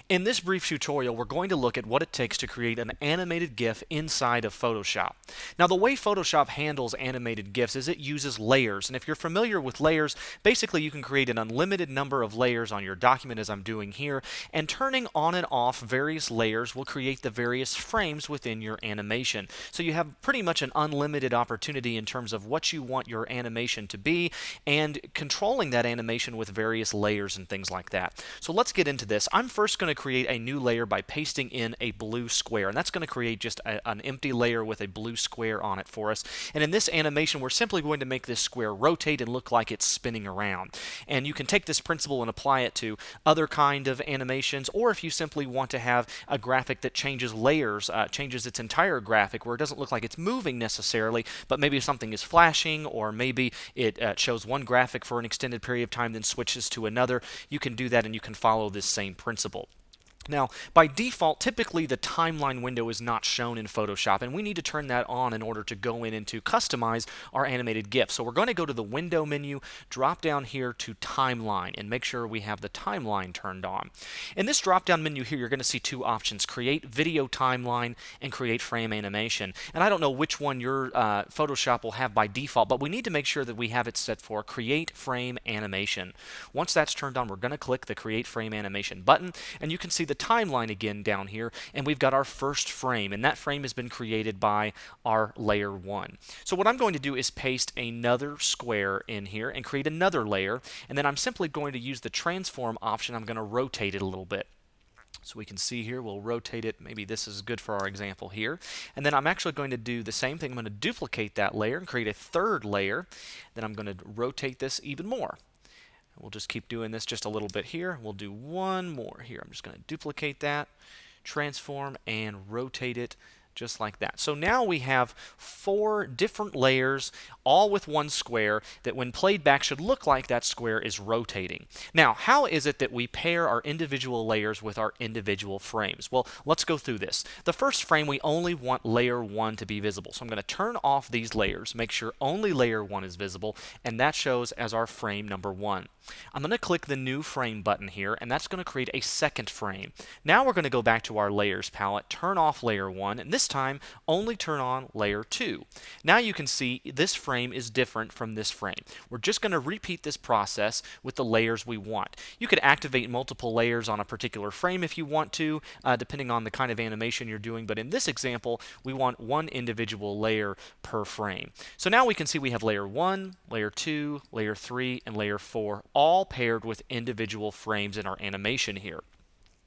In this brief tutorial, we're going to look at what it takes to create an animated GIF inside of Photoshop. Now, the way Photoshop handles animated GIFs is it uses layers, and if you're familiar with layers, basically you can create an unlimited number of layers on your document as I'm doing here, and turning on and off various layers will create the various frames within your animation. So you have pretty much an unlimited opportunity in terms of what you want your animation to be, and controlling that animation with various layers and things like that. So let's get into this. I'm first going to create a new layer by pasting in a blue square, and that's going to create just an empty layer with a blue square on it for us. And in this animation, we're simply going to make this square rotate and look like it's spinning around. And you can take this principle and apply it to other kind of animations, or if you simply want to have a graphic that changes layers, changes its entire graphic where it doesn't look like it's moving necessarily, but maybe something is flashing, or maybe it shows one graphic for an extended period of time then switches to another. You can do that and you can follow this same principle. Now, by default, typically the timeline window is not shown in Photoshop, and we need to turn that on in order to go in and to customize our animated GIF. So we're going to go to the Window menu, drop down here to Timeline, and make sure we have the timeline turned on. In this drop-down menu here, you're going to see two options: Create Video Timeline and Create Frame Animation. And I don't know which one your Photoshop will have by default, but we need to make sure that we have it set for Create Frame Animation. Once that's turned on, we're going to click the Create Frame Animation button, and you can see the timeline again down here, and we've got our first frame, and that frame has been created by our layer 1. So what I'm going to do is paste another square in here and create another layer, and then I'm simply going to use the transform option. I'm going to rotate it a little bit. So we can see here, we'll rotate it. Maybe this is good for our example here. And then I'm actually going to do the same thing. I'm going to duplicate that layer and create a third layer. Then I'm going to rotate this even more. We'll just keep doing this just a little bit here. We'll do one more here. I'm just going to duplicate that, transform, and rotate it just like that. So now we have 4 different layers, all with one square, that when played back should look like that square is rotating. Now, how is it that we pair our individual layers with our individual frames? Well, let's go through this. The first frame, we only want layer 1 to be visible. So I'm going to turn off these layers, make sure only layer 1 is visible, and that shows as our frame number 1. I'm going to click the New Frame button here, and that's going to create a second frame. Now we're going to go back to our Layers palette, turn off layer 1, and this time only turn on layer 2. Now you can see this frame is different from this frame. We're just going to repeat this process with the layers we want. You could activate multiple layers on a particular frame if you want to, depending on the kind of animation you're doing, but in this example, we want one individual layer per frame. So now we can see we have layer 1, layer 2, layer 3, and layer 4, all paired with individual frames in our animation here.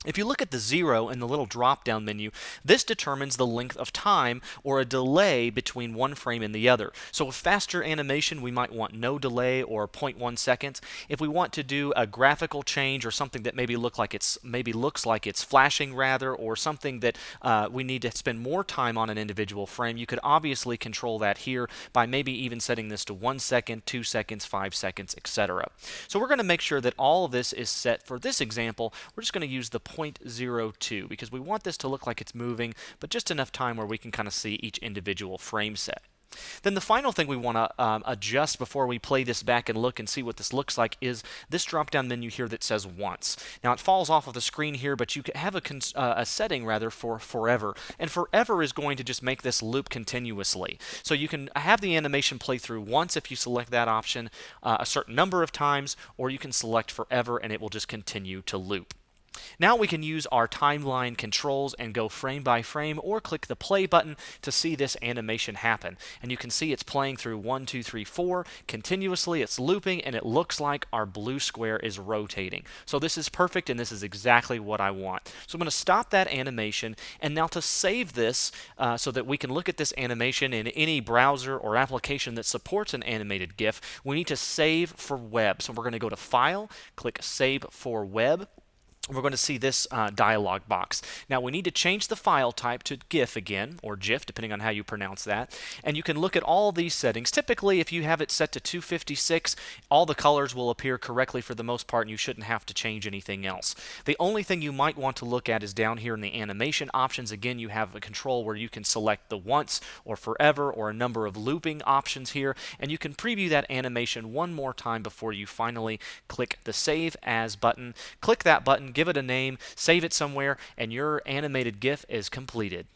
If you look at the 0 in the little drop-down menu, this determines the length of time or a delay between one frame and the other. So with faster animation, we might want no delay or 0.1 seconds. If we want to do a graphical change or something that maybe looks like it's flashing rather, or something that we need to spend more time on an individual frame, you could obviously control that here by maybe even setting this to 1 second, 2 seconds, 5 seconds, etc. So we're going to make sure that all of this is set. For this example, we're just going to use the 0.02 because we want this to look like it's moving, but just enough time where we can kind of see each individual frame set. Then the final thing we want to adjust before we play this back and look and see what this looks like is this drop-down menu here that says once. Now it falls off of the screen here, but you can have a setting rather for forever, and forever is going to just make this loop continuously. So you can have the animation play through once if you select that option, a certain number of times, or you can select forever and it will just continue to loop. Now we can use our timeline controls and go frame by frame, or click the play button to see this animation happen. And you can see it's playing through 1, 2, 3, 4 continuously. It's looping, and it looks like our blue square is rotating. So this is perfect, and this is exactly what I want. So I'm going to stop that animation, and now to save this so that we can look at this animation in any browser or application that supports an animated GIF, we need to save for web. So we're going to go to File, click Save for Web. We're going to see this dialog box. Now we need to change the file type to GIF again, or GIF, depending on how you pronounce that. And you can look at all these settings. Typically, if you have it set to 256, all the colors will appear correctly for the most part, and you shouldn't have to change anything else. The only thing you might want to look at is down here in the animation options. Again, you have a control where you can select the once or forever or a number of looping options here, and you can preview that animation one more time before you finally click the Save As button. Click that button, button, give it a name, save it somewhere, and your animated GIF is completed.